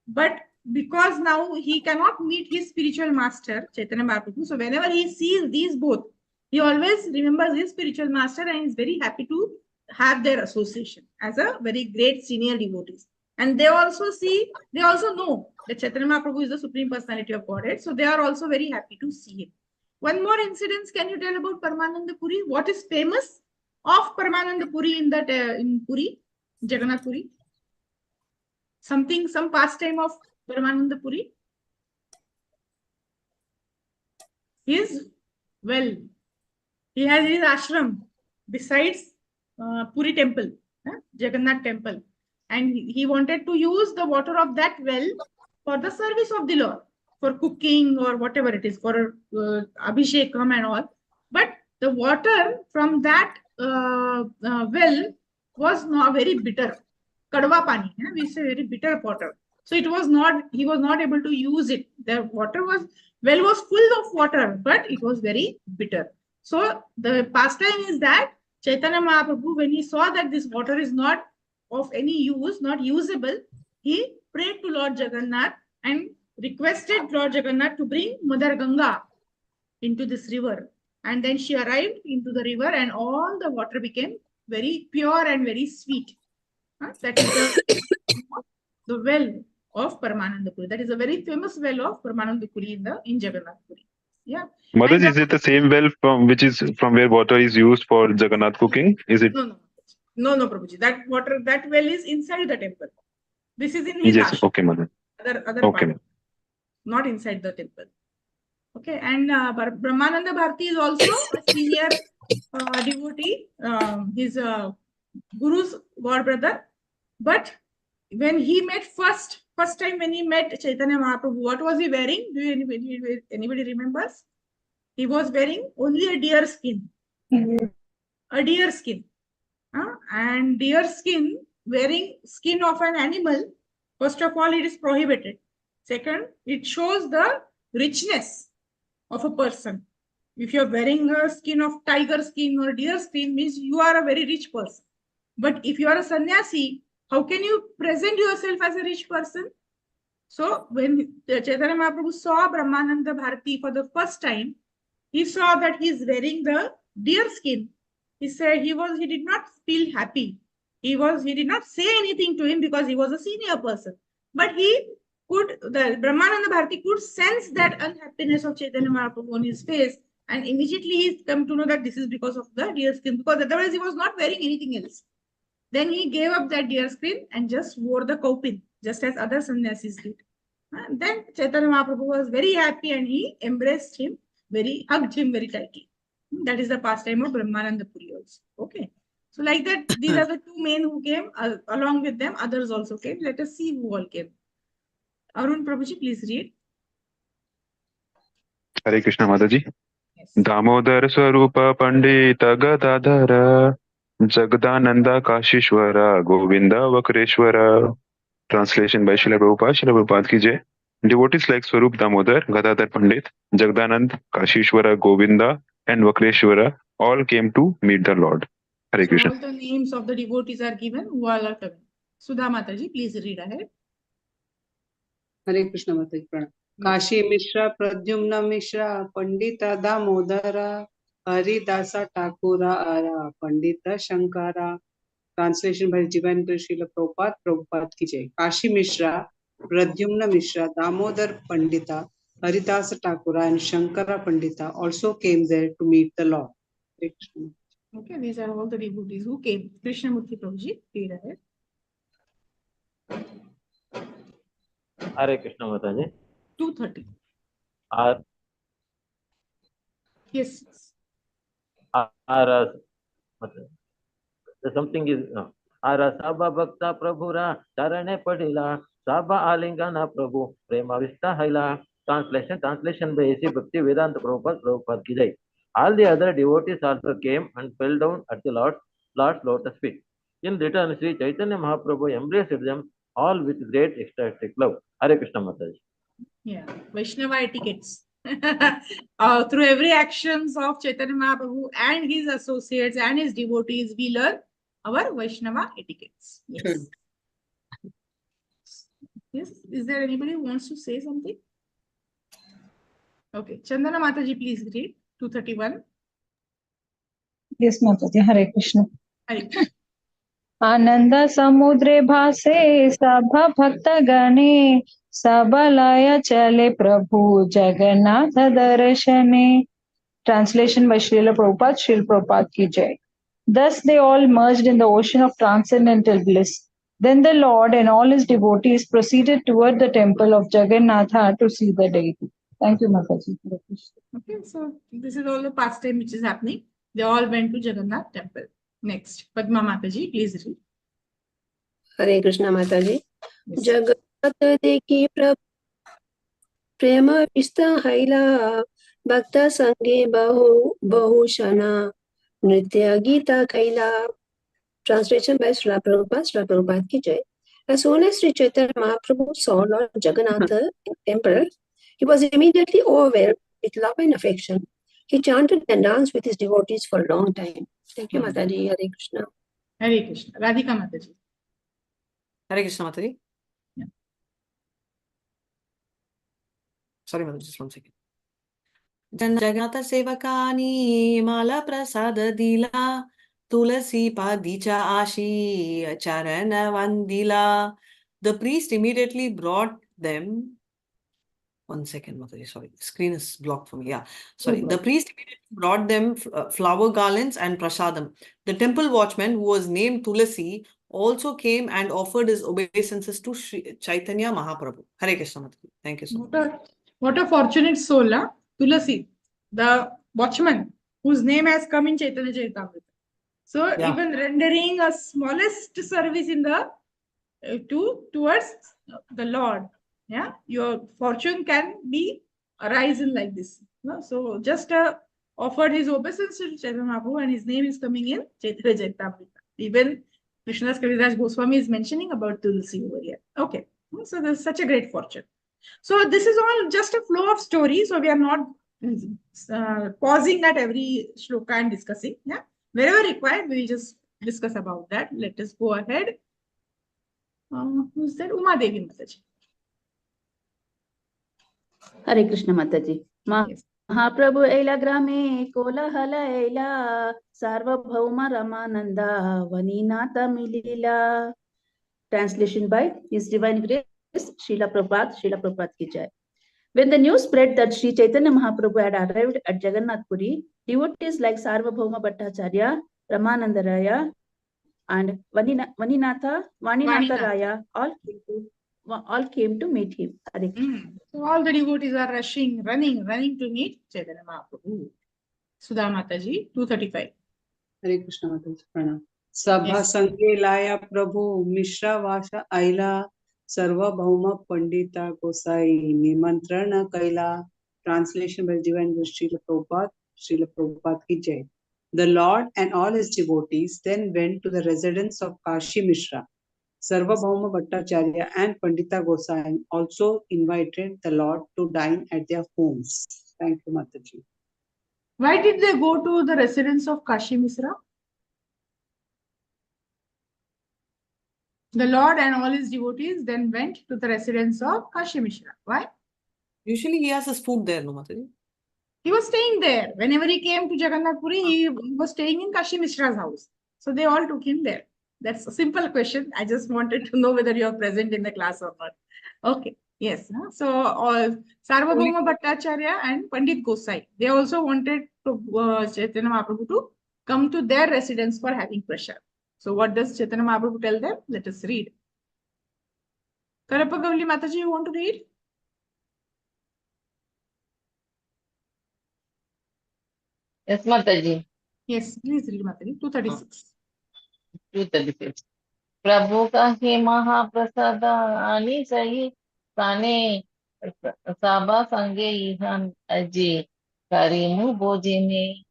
but because now he cannot meet his spiritual master, Chaitanya Mahaprabhu, so whenever he sees these both, he always remembers his spiritual master and is very happy to have their association as a very great senior devotees. And they also know that Chaitanya Mahaprabhu is the Supreme Personality of Godhead. So they are also very happy to see him. One more incident can you tell about Paramananda Puri? What is famous of Paramananda Puri in Puri, Jagannath Puri? Some pastime of Paramananda Puri? His he has his ashram besides Puri temple, Jagannath temple, and he wanted to use the water of that well for the service of the Lord, for cooking or whatever it is, for abhishekam and all. But the water from that well was not very bitter. Kadwa pani, we say very bitter water. So he was not able to use it. The well was full of water, but it was very bitter. So the pastime is that Chaitanya Mahaprabhu, when he saw that this water is not of any use, not usable, he prayed to Lord Jagannath and requested Lord Jagannath to bring Mother Ganga into this river. And then she arrived into the river and all the water became very pure and very sweet. That is the well of Paramananda Puri. That is a very famous well of Paramananda Puri in Jagannath Puri. Yeah. Mother, is it the same well from where water is used for Jagannath cooking? Is it? No, Prabhuji. That well is inside the temple. This is in his ashram. Okay, Mother. Other part, not inside the temple. Okay, and Brahmananda Bharati is also a senior devotee. His Guru's god brother. But when he met first time when he met Chaitanya Mahaprabhu, what was he wearing? Do anybody remembers? He was wearing only a deer skin. A deer skin. And deer skin, wearing skin of an animal, first of all, it is prohibited. Second, it shows the richness of a person. If you're wearing a skin of tiger skin or deer skin, means you are a very rich person. But if you are a sannyasi, how can you present yourself as a rich person? So when Chaitanya Mahaprabhu saw Brahmananda Bharati for the first time, he saw that he is wearing the deer skin. He said he did not feel happy. He did not say anything to him because he was a senior person. But the Brahmananda Bharati could sense that unhappiness of Chaitanya Mahaprabhu on his face, and immediately he come to know that this is because of the deer skin, because otherwise he was not wearing anything else. Then he gave up that deer skin and just wore the kaupin, just as other sannyasis did. And then Chaitanya Mahaprabhu was very happy and he embraced him, hugged him very tightly. That is the pastime of Brahmananda Puri also. Okay. So like that, these are the two men who came. Along with them, others also came. Let us see who all came. Arun Prabhuji, please read. Hare Krishna, Mataji. Yes. Damodar Swarupa Pandita Gadadhara Jagdananda Kashishwara Govinda Vakreshwara. Translation by Srila Prabhupada ki jai. Devotees like Swarup Damodar, Gadadhar Pandit, Jagdanand, Kashishwara, Govinda, and Vakreshwara all came to meet the Lord. Hare Krishna. All the names of the devotees are given who all are coming. Sudha Mataji, please read ahead. Hare Krishna Mataji Pranam. Kashi Mishra, Pradyumna Mishra, Pandita Damodara, Haridasa Thakura Ara, Pandita Shankara. Translation by Divine Grace Srila Prabhupada ki jai. Kashi Mishra, Pradyumna Mishra, Damodar Pandita, Haridasa Thakura and Shankara Pandita also came there to meet the Lord. Okay, these are all the devotees who came. Krishnamurti Prabhuji, read ahead. Hare Krishna Mataji. 230. Yes. Something is Ara Saba Bhakta Prabhura Charane Padila Saba Alingana Prabhu Prema Vista Haila. Translation by A.C. Bhakti Vedanta Prabhupada ki jai. All the other devotees also came and fell down at the Lord's lotus feet. In return, Sri Chaitanya Mahaprabhu embraced them all with great ecstatic love. Hare Krishna Mataji. Yeah, Vaishnava etiquettes. Through every actions of Chaitanya Mahaprabhu and his associates and his devotees, we learn our Vaishnava etiquettes. Yes. Yes. Is there anybody who wants to say something? Okay. Chandana Mataji, please read 231. Yes, Mataji. Hare Krishna. Hare Krishna. आनंद समुद्रे भासे सभा भक्त गणे सबलय चले प्रभु जगन्नाथ दर्शने. Translation by Srila Prabhupada, Srila Prabhupada ki jai. Thus they all merged in the ocean of transcendental bliss. Then the Lord and all his devotees proceeded toward the temple of Jagannatha to see the deity. Thank you, Mataji. Okay, so this is all the pastime which is happening. They all went to Jagannath temple. Next, Padma Mataji, please read. Hare Krishna Mataji. Yes. Jagannath dekhi prema vistahila bhakta sange bahu shana nritya gita kaila. Translation by Srila Prabhupada, Srila Prabhupada ki jai. As soon as Sri Chaitanya Mahaprabhu saw Lord Jagannath in the temple, he was immediately overwhelmed with love and affection. He chanted and danced with his devotees for a long time. Thank you, Mataji. Hare Krishna. Hare Krishna. Radhika Mataji. Hare Krishna, Mataji. Yeah. Sorry, Mataji, just 1 second. Jagannath Sevakani Mala Prasada Dila Tulasi Padicha Ashi Charana Vandila. The priest immediately brought them. 1 second, Mataji, sorry. The screen is blocked for me. Yeah, sorry. The priest immediately brought them flower garlands and prasadam. The temple watchman, who was named Tulasi, also came and offered his obeisances to Shri Chaitanya Mahaprabhu. Hare Krishna, Mataji. Thank you so much. What a fortunate soul, huh? Tulasi, the watchman, whose name has come in Chaitanya Charitamrita. So Yeah. even rendering a smallest service in the towards the Lord, yeah, your fortune can be arisen like this. No? So just offered his obeisance to Chaitanya Mahaprabhu, and his name is coming in Chaitanya Charitamrita. Even Krishnadas Kaviraj Goswami is mentioning about Tulsi over here. Okay, so there's such a great fortune. So this is all just a flow of stories. So we are not pausing at every shloka and discussing. Yeah, wherever required, we will just discuss about that. Let us go ahead. Who's that? Uma Devi Mataji. Hare Krishna Mataji. Yes. Mahaprabhu Aila Grame Kolahala Aila Sarvabhauma Ramananda Vaninata Milila. Translation by His Divine Grace Srila Prabhupada ki jai. When the news spread that Sri Chaitanya Mahaprabhu had arrived at Jagannath Puri, devotees like Sarvabhauma Bhattacharya, Ramananda Raya, and Vaninatha Raya all came to meet him. So all the devotees are running to meet Chaitanya Mahaprabhu. Sudha Mataji, 235. Hare Krishna Mataji. Pranam. Sabha Sange Laya Prabhu Mishra Vasha Aila Sarva Bhauma Pandita Gosai Nimantrana Kaila. Translation by Divine Guru Srila Prabhupada ki jai. The Lord and all his devotees then went to the residence of Kashi Mishra. Sarvabhauma Bhattacharya and Pandita Gosai also invited the Lord to dine at their homes. Thank you, Mataji. Why did they go to the residence of Kashi Mishra? The Lord and all his devotees then went to the residence of Kashi Mishra. Why? Usually he has his food there, no, Mataji? He was staying there. Whenever he came to Jagannath Puri, he was staying in Kashi Mishra's house. So they all took him there. That's a simple question. I just wanted to know whether you are present in the class or not. Okay. Yes. So Sarvabhauma Bhattacharya and Pandit Gosai, they also wanted Chaitanya Mahaprabhu to come to their residence for having prasad. So what does Chaitanya Mahaprabhu tell them? Let us read. Karapagavli Mataji, you want to read? Yes, Mataji. Yes, please read Mataji. 236. 236. प्रभु का हे महाप्रसाद आनी सही साने साबा संगे इहन अजी करीमु भोजने.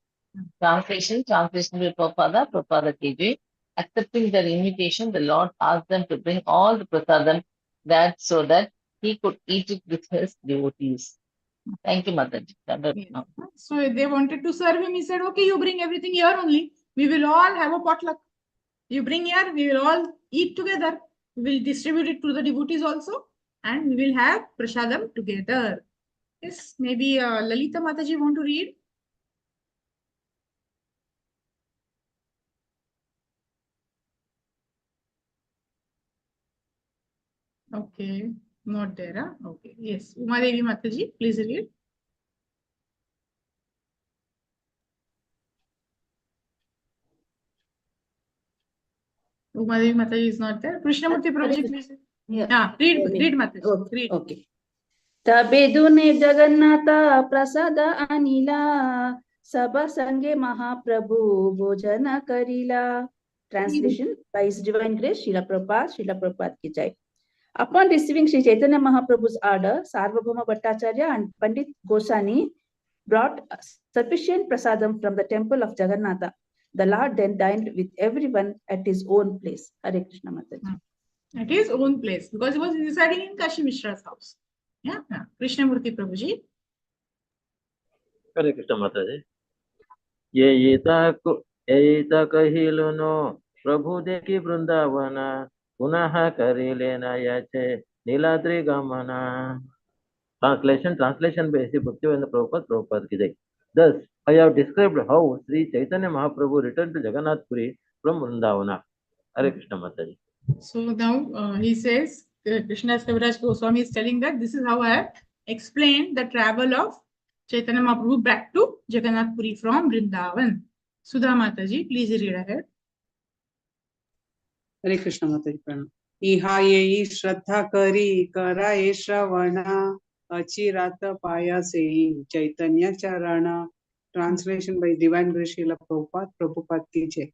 Translation by Prabhupada KJ. Accepting their invitation, the Lord asked them to bring all the prasadam so that he could eat it with his devotees. Thank you, Mataji. Yes. So they wanted to serve him. He said, okay, you bring everything here only. We will all have a potluck. You bring here, we will all eat together. We will distribute it to the devotees also. And we will have prasadam together. Yes, maybe Lalita Mataji want to read? Okay, not there. Huh? Okay, yes. Uma Devi Mataji, please read. Uma Devi Mataji is not there. Krishnamurti Prabhuji, please. Yeah. Read Mataji. Okay. Read. Okay. तबेदुने Jagannath प्रसाद अनिला सब संगे महाप्रभु भोजन करिला. Translation by His Divine Grace, Srila Prabhupada ki jai. Upon receiving Sri Chaitanya Mahaprabhu's order, Sarvabhauma Bhattacharya and Pandit Goswami brought sufficient prasadam from the temple of Jagannatha. The Lord then dined with everyone at his own place. Hare Krishna Mataji. At his own place, because he was residing in Kashi Mishra's house. Yeah. Krishnamurti Prabhuji. Hare Krishna Mataji. Yeita kahiluno Prabhu deki Vrindavana punaha karilena yache Niladri Gamana. Translation by Sri Bhaktivinoda Prabhupada ki jai. Thus, I have described how Sri Chaitanya Mahaprabhu returned to Jagannath Puri from Vrindavana. Hare Krishna Mataji. So now he says, Krishnadas Kaviraj Goswami is telling that this is how I have explained the travel of Chaitanya Mahaprabhu back to Jagannath Puri from Vrindavan. Sudha Mataji, please read ahead. Hare Krishna Mataji Pranam. Iha yehi shraddha kari karaye shravana achirata payase Chaitanya Charana. Translation by Divine Grace Srila Prabhupada ki jai.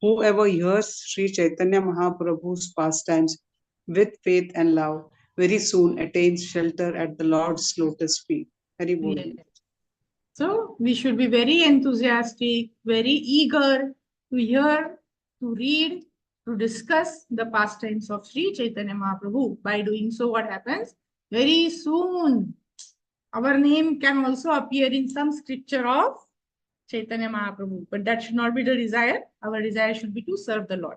Whoever hears Sri Chaitanya Mahaprabhu's pastimes with faith and love very soon attains shelter at the Lord's lotus feet. Hari Bol. Yes. So we should be very enthusiastic, very eager to hear, to read, to discuss the pastimes of Sri Chaitanya Mahaprabhu. By doing so, what happens? Very soon, our name can also appear in some scripture of Chaitanya Mahaprabhu. But that should not be the desire. Our desire should be to serve the Lord.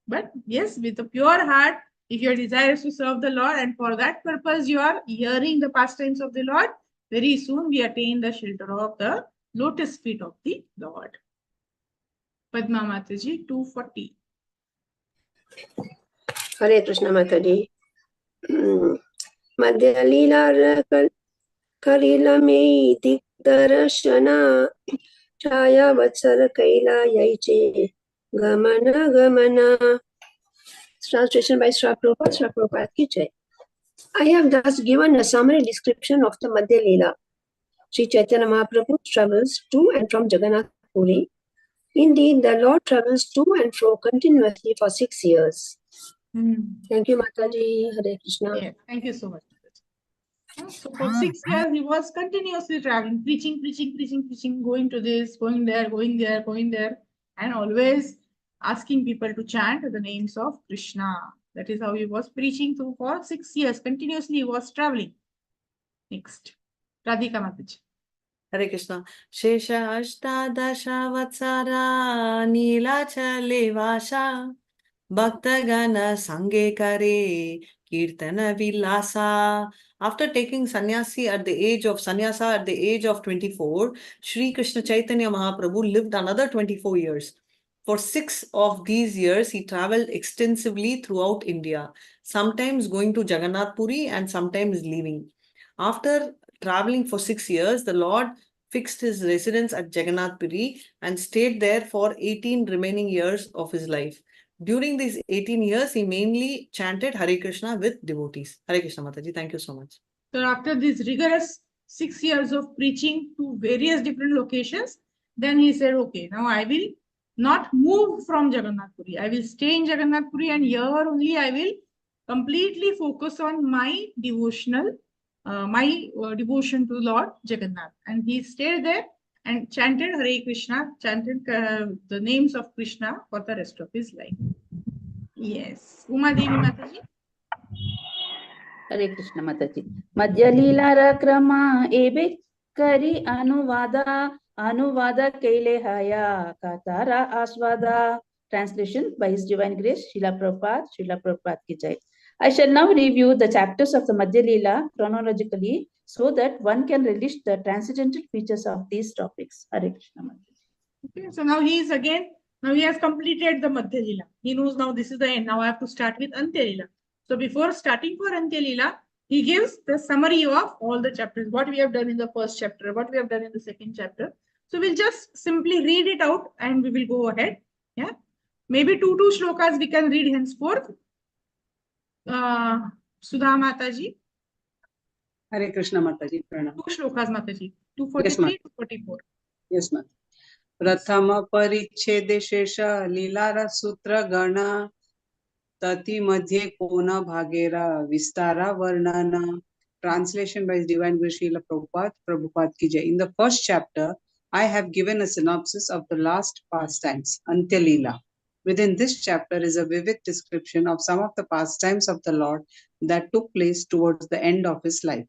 But yes, with a pure heart, if your desire is to serve the Lord, and for that purpose you are hearing the pastimes of the Lord, very soon we attain the shelter of the lotus feet of the Lord. Padma Mataji, 240. Hare Krishna Mataji. Madhya Lila Karila me Dikdarashana Chaya Vatsala Kaila Yaiche Gamana Gamana. Translation by Srila Prabhupada ki jai. I have thus given a summary description of the Madhya Lila. Sri Chaitanya Mahaprabhu travels to and from Jagannath Puri. Indeed, the Lord travels to and fro continuously for 6 years. Thank you, Mataji. Hare Krishna. Yeah, thank you so much. So for 6 years, he was continuously traveling, preaching, going to this, going there, and always asking people to chant the names of Krishna. That is how he was preaching through for 6 years. Continuously, he was traveling. Next, Radhika Mataji. Hare Krishna. Shesha Ashtadasha Vatsara Nilachale Vasha Bhaktagana Sange Kare Kirtana Vilasa. After taking sannyasa at the age of 24, Sri Krishna Chaitanya Mahaprabhu lived another 24 years. For 6 of these years, he traveled extensively throughout India, sometimes going to Jagannath Puri and sometimes leaving. After traveling for 6 years, the Lord fixed his residence at Jagannath Puri and stayed there for 18 remaining years of his life. During these 18 years, he mainly chanted Hare Krishna with devotees. Hare Krishna Mataji, thank you so much. So after this rigorous 6 years of preaching to various different locations, then he said, okay, now I will not move from Jagannath Puri. I will stay in Jagannath Puri, and here only I will completely focus on my devotion to Lord Jagannath. And he stayed there and chanted Hare Krishna, chanted the names of Krishna for the rest of his life. Yes. Uma Devi Mataji. Hare Krishna Mataji. Madhya Lila Rakrama Ebe Kari Anuvada Kaile Haya Katara Aswada. Translation by His Divine Grace, Srila Prabhupada ki jai. I shall now review the chapters of the Madhya Lila chronologically so that one can relish the transcendental features of these topics. Hare Krishna Mataji. Okay, so now he has completed the Madhya Lila. He knows now this is the end. Now I have to start with Antya Lila. So before starting for Antya Leela, he gives the summary of all the chapters, what we have done in the first chapter, what we have done in the second chapter. So we'll just simply read it out and we will go ahead. Yeah. Maybe two shlokas we can read henceforth. Sudha Mataji. Hare Krishna Mataji, pranam. 2 shlokas Mataji. Yes, 243, 244. Yes, ma'am. प्रथम परिच्छेदे शेष लीलार सूत्र गण तति मध्ये कोन भागेरा विस्तारा वर्णन. Translation by His Divine Grace Srila Prabhupada, Prabhupada ki jai. In the first chapter, I have given a synopsis of the last pastimes, Antya Leela. Within this chapter is a vivid description of some of the pastimes of the Lord that took place towards the end of his life.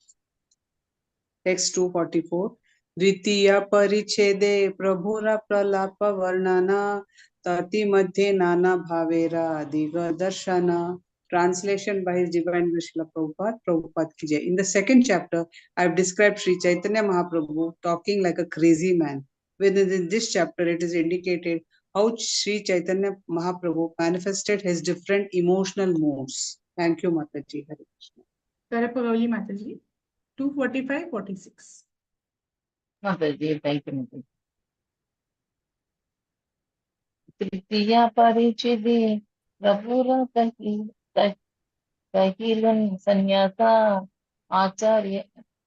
Text 244. द्वितीय परिच्छेदे प्रभुरा प्रलाप वर्णना तति मध्ये नाना भावेरा दिग दर्शन. Translation by His Divine Grace Srila Prabhupada, Prabhupada ki jai. In the second chapter, I have described Sri Chaitanya Mahaprabhu talking like a crazy man. Within this chapter, it is indicated how Sri Chaitanya Mahaprabhu manifested his different emotional moods. Thank you, Mataji. Hare Krishna. Karapagavali Mataji. 245, 46. Mataji, thank you, Mataji. तृतीया परिच्छेदे प्रभुरा कहिलन संन्यासा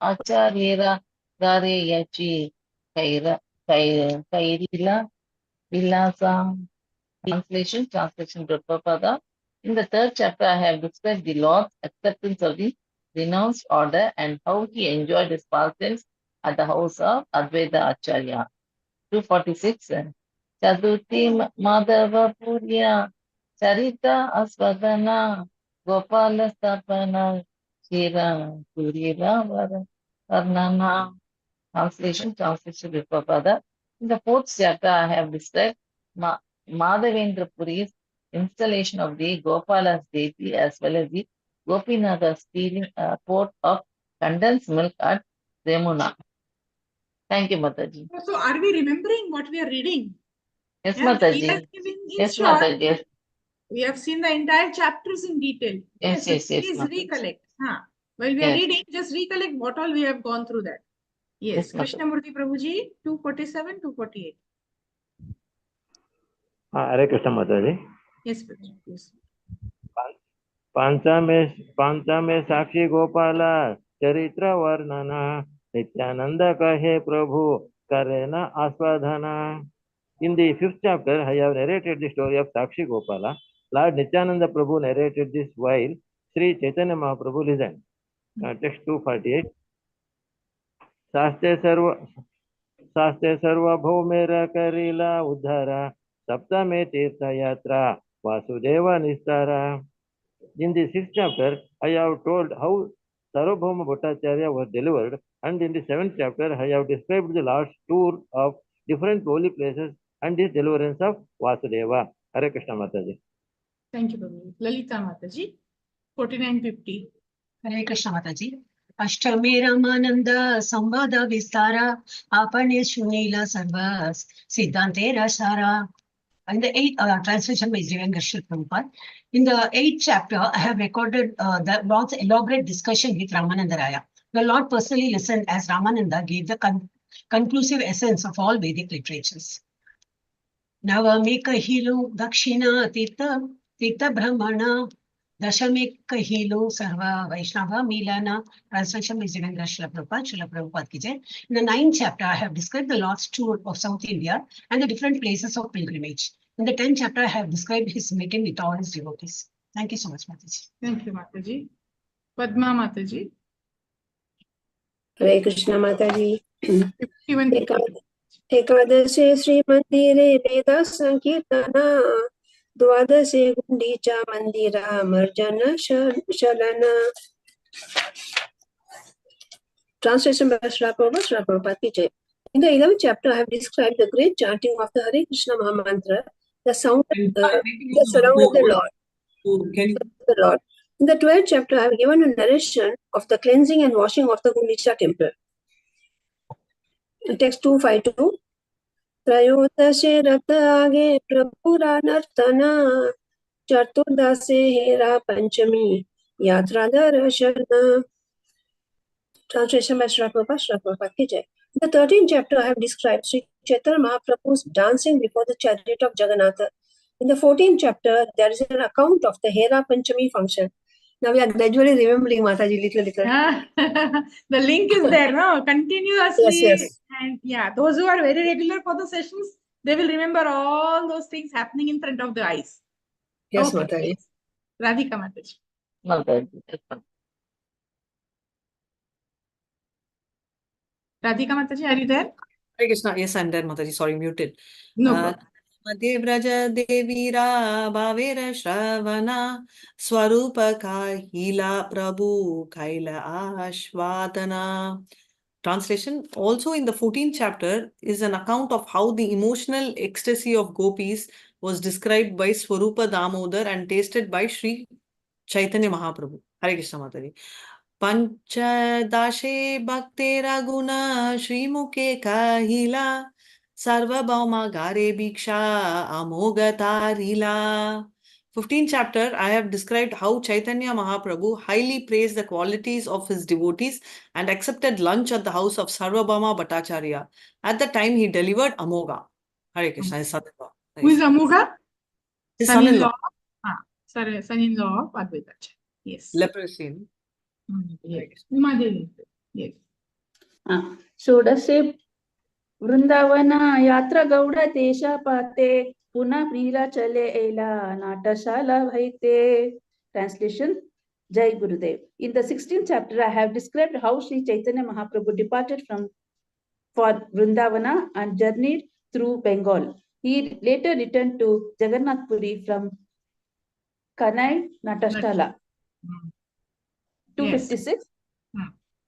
आचार्येरा गारे यची कैरिला vilasa. Translation Prabhupada. In the third chapter, I have described the Lord's acceptance of the renounced order and how he enjoyed his pastimes at the house of Advaita Acharya. 246. Chaduti Madhava Purya Charita Asvadana Gopala Stapana Shira Purira Varnana. Translation Prabhupada. In the fourth chapter, I have described Madhavendra Puri's installation of the Gopala's deity as well as the Gopinaga stealing port of condensed milk at Remuna. Thank you, Mataji. So are we remembering what we are reading? Yes, Yeah, Mataji. he has given in Yes, short. Mataji. Yes. We have seen the entire chapters in detail. Yes, So yes, yes, please Mataji. recollect. While we are Yes. reading, just recollect what all we have gone through that. Yes, Yes, Mataji. Krishnamurti Prabhuji, 247, 248. Hare Krishna Mataji. Yes, Prabhuji, please. पांचमे साक्षी गोपाला चरित्र वर्णना नित्यानंद कहे प्रभु करे न आस्वादना. In the fifth chapter, I have narrated the story of Sakshi Gopala. Lord Nityananda Prabhu narrated this while Sri Chaitanya Mahaprabhu listened. Text 248. शास्त्रे सर्वभौमेर करीला उद्धारा सप्तमे तीर्थ यात्रा Vasudev निस्तारा. In the sixth chapter, I have told how Sarvabhauma Bhattacharya was delivered, and in the seventh chapter, I have described the Lord's tour of different holy places and his deliverance of Vasudeva. Hare Krishna Mataji. Thank you, Prabhuji. Lalita Mataji, 4950. Hare Krishna Mataji. अष्टमे रामानंद संवाद विस्तारा आपने Sunila सर्वस सिद्धांते रसारा. In the eighth translation by Sri Srila Prabhupada. In the eighth chapter, I have recorded the Lord's elaborate discussion with Ramananda Raya. The Lord personally listened as Ramananda gave the conclusive essence of all Vedic literatures. Navame kahilo dakshina tirtha brahmana dashame kahilo sarva vaishnava milana. Translation by Srila Prabhupada ki jai. In the ninth chapter, I have described the Lord's tour of South India and the different places of pilgrimage. In the 10th chapter, I have described his meeting with all his devotees. Thank you so much, Mataji. Thank you, Mataji. Padma Mataji. Hare Krishna Mataji. 5150. एकादशे श्रीमन्दिरे Veda Sankirtana द्वादशे गुण्डीचा Mandira मर्जन शलन. Translation by Srila Prabhupada ki jai. In the 11th chapter, I have described the great chanting of the Hare Krishna Mahamantra, the sound that surrounded the Lord. In the 12th chapter, I have given a narration of the cleansing and washing of the Gundicha temple. Text 252. त्रयोदशे रथ आगे प्रभुरा नर्तना चतुर्दशे हेरा पंचमी Yatra Darashana. Translation by Srila Prabhupada ki jai. In the 13th chapter, I have described Sri Chaitanya Mahaprabhu's dancing before the chariot of Jagannatha. In the 14th chapter, there is an account of the Hera Panchami function. Now we are gradually remembering Mataji little. The link is there, no? Continuously. Yes. And yeah, those who are very regular for the sessions, they will remember all those things happening in front of the eyes. Yes, Okay. Mataji. Radhika Mataji. Radhika Mataji, are you there? Hare Krishna. Yes, I'm there, Mataji. Sorry, muted. No problem. Madhya Braja Devira Bhavera Shravana Swarupa Kahila Prabhu Kaila Ashvatana. Translation. Also in the 14th chapter is an account of how the emotional ecstasy of gopis was described by Swarupa Damodar and tasted by Sri Chaitanya Mahaprabhu. Hare Krishna Mataji. Panchadashe Bhaktera Guna Srimuke Kahila Sarvabhauma Gare Bhiksha Amogatarila. 15th chapter, I have described how Chaitanya Mahaprabhu highly praised the qualities of his devotees and accepted lunch at the house of Sarvabhauma Bhattacharya. At the time, he delivered Amoga. Hare Krishna, his son-in-law. Who is Amoga? His son-in-law. Son-in-law of Advaita. Yes. Leprosy. Yes. Umadevi. Yes. षोडशे Vrindavan यात्रा गौड़ देशा पाते पुनः नीलाचले एला Natshala भैते. Translation. Jai Gurudev. In the 16th chapter, I have described how Sri Chaitanya Mahaprabhu departed for Vrindavana and journeyed through Bengal. He later returned to Jagannath Puri from Kanai Natashala. 256.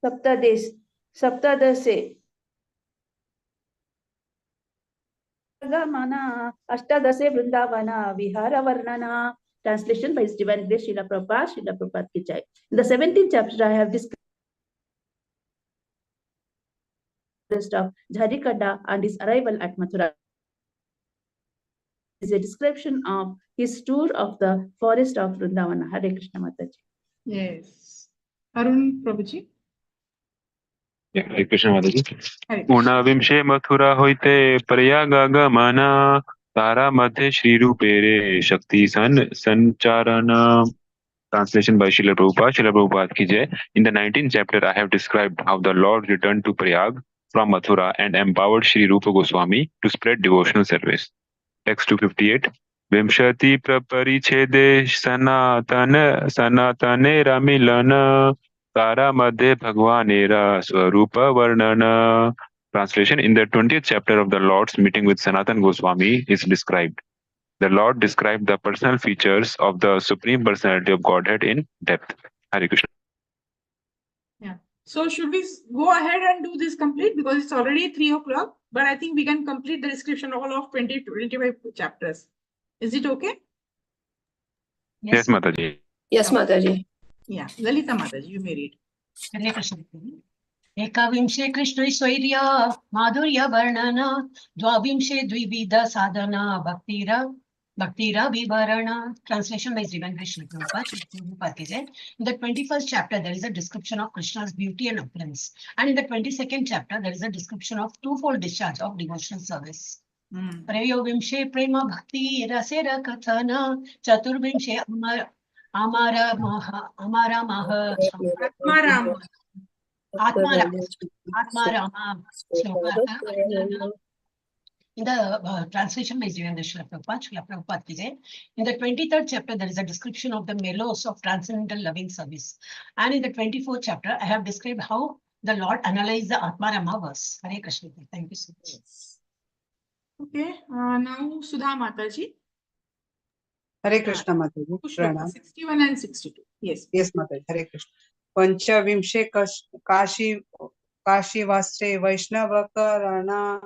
Saptadase. Mana Ashtadase Vrindavana Vihara Varnana. Translation by His Divine Grace Srila Prabhupada ki jai. In the 17th chapter, I have described of Jharikada and his arrival at Mathura. Is a description of his tour of the forest of Vrindavana. Hare Krishna Mataji. Yes. Arun Prabhuji. Hare Krishna Mataji. Unavimshe Mathura hoite Prayaga Tara Madhya Shri Rupere Shakti Sancharana. Translation by Srila Prabhupada ki jai. In the 19th chapter, I have described how the Lord returned to Prayag from Mathura and empowered Sri Rupa Goswami to spread devotional service. Text 258. Vimshati Praparichede Sanatane Ramilana Tara Madhe Bhagwanera Swarupa Varnana. Translation. In the 20th chapter of the Lord's meeting with Sanatan Goswami is described. The Lord described the personal features of the Supreme Personality of Godhead in depth. Hare Krishna. Yeah. So should we go ahead and do this complete, because it's already 3 o'clock, but I think we can complete the description all of 20 to 25 chapters. Is it okay? Yes, Mataji. Yes, Mataji. Yeah. Lalita Mataji, you may read. Hare Krishna. Ekavimshe Krishna Swairya Madhurya Varnana Dvavimshe Dvivida Sadhana Bhaktira Vivarana. Translation by Divine Krishna Prabhupada. In the 21st chapter, there is a description of Krishna's beauty and appearance. And in the 22nd chapter, there is a description of twofold discharge of devotional service. Prayovimshe Prema Bhakti Rasera Kathana Chaturvimshe Amara Maha Atmarama. In the translation by Srila Prabhupada, in the 23rd chapter, there is a description of the melos of transcendental loving service. And in the 24th chapter, I have described how the Lord analyzed the Atmarama verse. Hare Krishna. Thank you so much. Okay. Now Sudha Mataji. Hare Krishna Mataji. Pranam. 61 and 62. Yes. Yes, Mataji. Hare Krishna. Panchavimshe Kashi Vastre Vaishnava Karana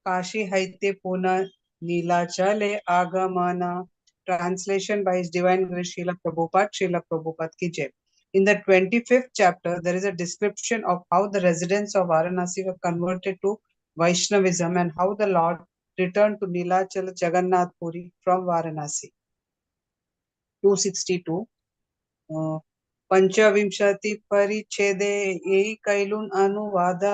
Kashi Haite Puna Nilachale Agamana. Translation by His Divine Grace Srila Prabhupada ki jai. In the 25th chapter, there is a description of how the residents of Varanasi were converted to Vaishnavism and how the Lord returned to Nilachala Jagannath Puri from Varanasi. 262. पंचविंशति परिच्छेदे एकैलून अनुवाद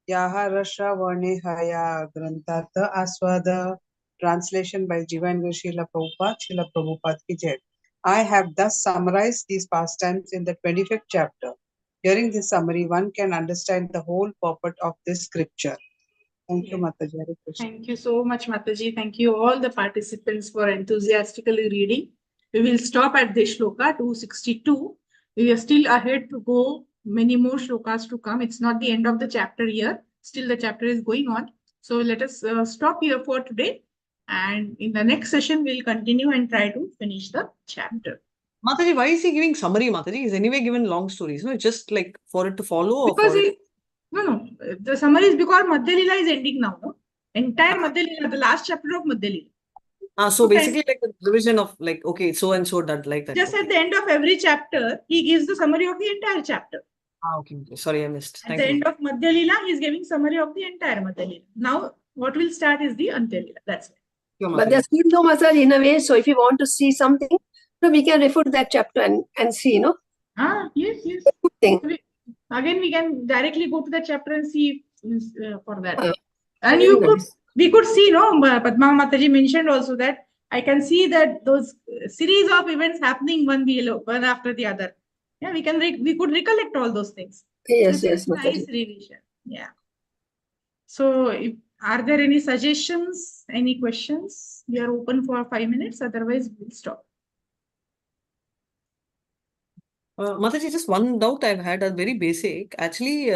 याः रश्रवणे हया ग्रंथार्थ आस्वाद. Translation by Divine Grace Srila Prabhupada, Srila Prabhupada ki Jai. I have thus summarized these pastimes in the 25th chapter. Hearing this summary, one can understand the whole purport of this scripture. Thank you, Mataji. Hare Krishna. Thank you so much, Mataji. Thank you all the participants for enthusiastically reading. We will stop at this shloka 262. We are still ahead to go, many more shlokas to come. It's not the end of the chapter here. Still the chapter is going on. So let us stop here for today. And in the next session, we'll continue and try to finish the chapter. Mataji, why is he giving summary, Mataji? He's anyway given long stories, no? It's just like for it to follow or Because for it... No. The summary is because Madhya Lila is ending now, no? Entire Madhya Lila, the last chapter of Madhya Lila. So basically like the division of like, okay, so and so that like that. Just okay. at the end of every chapter, he gives the summary of the entire chapter. Okay. Sorry, I missed. At the end of Madhya Lila, he is giving summary of the entire Madhya Lila. Now, what will start is the Antya Lila. That's it. But there's still no Mataji in a way. So if you want to see something, we can refer to that chapter and see, no? Yes. Good thing. Again, we can directly go to the chapter and see for that. And we could see, no, Padma Mataji mentioned also that I can see that those series of events happening one after the other. Yeah, we could recollect all those things. Yes, so yes, nice revision. Yeah. So, are there any suggestions, any questions? We are open for 5 minutes. Otherwise, we'll stop. Mataji, just one doubt I've had, a very basic. Actually,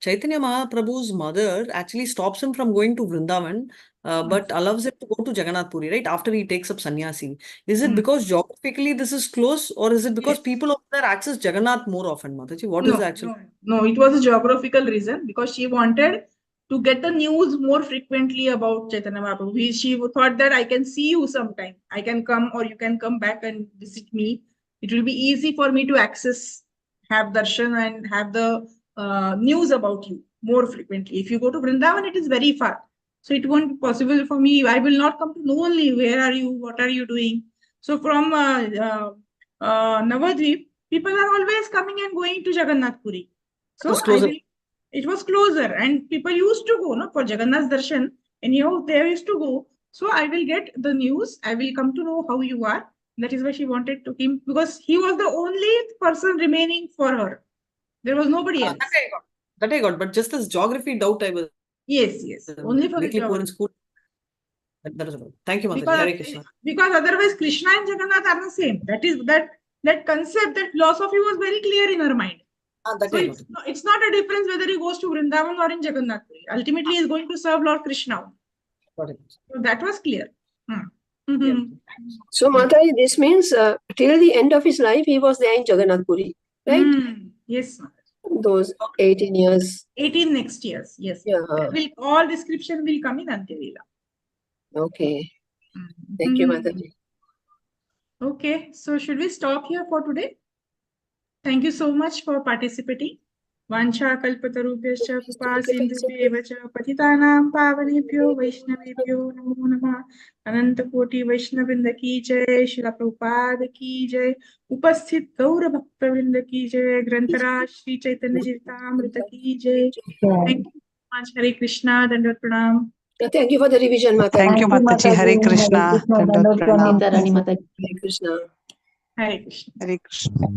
Chaitanya Mahaprabhu's mother actually stops him from going to Vrindavan, but allows him to go to Jagannath Puri, right? After he takes up sannyasi. Is it because geographically this is close, or is it because people over there access Jagannath more often, Mataji? What is the actual? No, it was a geographical reason because she wanted to get the news more frequently about Chaitanya Mahaprabhu. She thought that I can see you sometime. I can come or you can come back and visit me. It will be easy for me to access, have darshan and have the news about you more frequently. If you go to Vrindavan, it is very far. So it won't be possible for me. I will not come to know only where are you, what are you doing. So from Navadvip, people are always coming and going to Jagannath Puri. So it was closer and people used to go for Jagannath Darshan. Anyhow, they used to go. So I will get the news. I will come to know how you are. That is why she wanted to him because he was the only person remaining for her. There was nobody else. That I got. But just this geography doubt I was. Yes. Only for the geography. School. That is all. Thank you, Mataji. Hare Krishna. Because otherwise Krishna and Jagannath are the same. That is that concept, that philosophy was very clear in her mind. So it's not a difference whether he goes to Vrindavan or in Jagannath Puri. Ultimately, he is going to serve Lord Krishna. So that was clear. So, Mataji, this means till the end of his life, he was there in Jagannath Puri, right? Yes, those 18 years. 18 next years, yes. Yeah. All description will come in Antya Lila. Okay. Thank you, Madhya. Okay, so should we stop here for today? Thank you so much for participating. Vancha kalpatarubhyascha kripasindhubhyev cha patitanam pavanebhyo vaishnavebhyo namo namah. Ananta koti vaishnavrinda ki jai, Srila Prabhupada ki jai, Upasthit Gaura Bhakta-vrinda ki jai, Granthara Shri Chaitanya Charitamrita ki jai. Thank you so much. Hare Krishna, Dandavat Pranam. Thank you for the revision, Mataji. Thank you, Mataji. Hare Krishna. Hare Krishna. Hare Krishna. Hare Krishna.